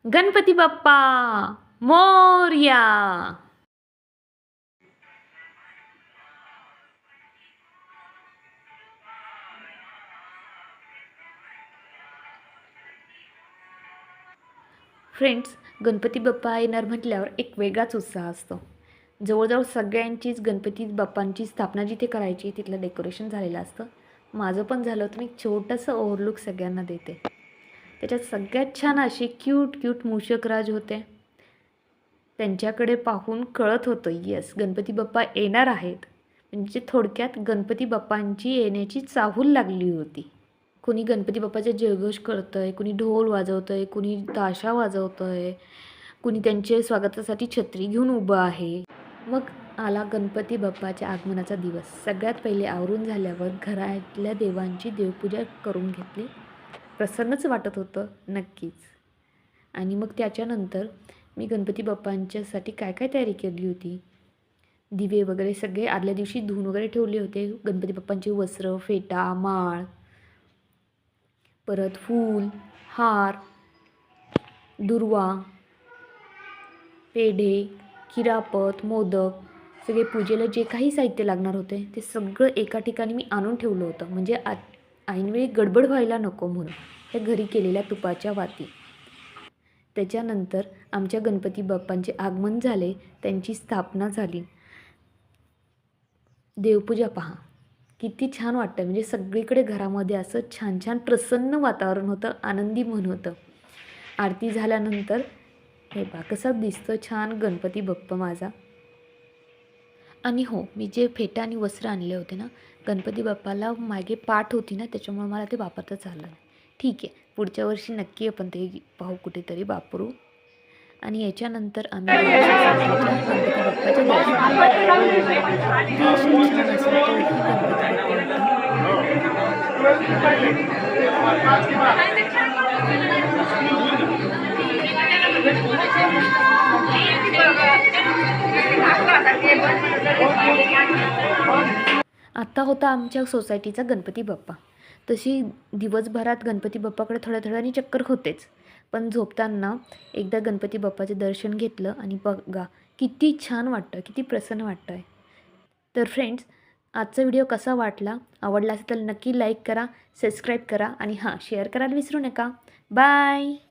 Ganpati Bappa Morya. Friends, Ganpati Bappa येणार म्हटल्यावर एक वेगळाच उत्साह असतो. जवळजवळ सगळ्यांचीच गणपती बाप्पांची स्थापना जिथे करायची तिथलं डेकोरेशन झालेलं असतं. माझं पण झालं होतं. मी छोटंसं ओव्हरलुक सगळ्यांना देते. त्याच्यात सगळ्यात छान असे क्यूट क्यूट मूषकराज होते. त्यांच्याकडे पाहून कळत होतं येस, गणपती बाप्पा येणार आहेत. म्हणजे थोडक्यात गणपती बाप्पांची येण्याची चाहूल लागली होती. कुणी गणपती बाप्पाचे जयघोष करतं आहे, कुणी ढोल वाजवतं आहे, कुणी ताशा वाजवतं आहे, कुणी त्यांचे स्वागतासाठी छत्री घेऊन उभं आहे. मग आला गणपती बाप्पाच्या आगमनाचा दिवस. सगळ्यात पहिले आवरून झाल्यावर घरातल्या देवांची देवपूजा करून घेतली. प्रसन्नच वाटत होतं नक्कीच. आणि मग त्याच्यानंतर मी गणपती बाप्पांच्यासाठी काय काय तयारी केली होती. दिवे वगैरे सगळे आदल्या दिवशी धुवून वगैरे ठेवले होते. गणपती बाप्पांचे वस्त्र, फेटा, माळ, परत फूल, हार, दुर्वा, पेढे, किरापत, मोदक, सगळे पूजेला जे काही साहित्य लागणार होते ते सगळं एका ठिकाणी मी आणून ठेवलं होतं. म्हणजे ऐनवेळी गडबड व्हायला नको म्हणून. त्या घरी केलेल्या तुपाच्या वाती. त्याच्यानंतर आमच्या गणपती बाप्पांचे आगमन झाले, त्यांची स्थापना झाली. देवपूजा पहा किती छान वाटतं. म्हणजे सगळीकडे घरामध्ये असं छान छान प्रसन्न वातावरण होतं, आनंदी मन होतं. आरती झाल्यानंतर हे पहा कसा दिसतो छान गणपती बाप्पा माझा. आणि हो, मी जे फेटा आणि वस्त्र आणले होते ना, गणपती बाप्पाला मागे पाठ होती ना, त्याच्यामुळे मला ते वापरताच आलं नाही. ठीक आहे, पुढच्या वर्षी नक्की आपण ते पाहू, कुठेतरी वापरू. आणि याच्यानंतर आम्ही गणपती बाप्पाच्या आत्ता होता आमच्या सोसायटीचा गणपती बाप्पा. तशी दिवसभरात गणपती बाप्पाकडे थोड्या थोड्याने चक्कर होतेच. पण झोपताना एकदा गणपती बाप्पाचे दर्शन घेतलं आणि बघा किती छान वाटतं, किती प्रसन्न वाटतं आहे. तर फ्रेंड्स, आजचा व्हिडिओ कसा वाटला? आवडला असेल तर नक्की लाईक करा, सबस्क्राईब करा आणि हां, शेअर करायला विसरू नका. बाय.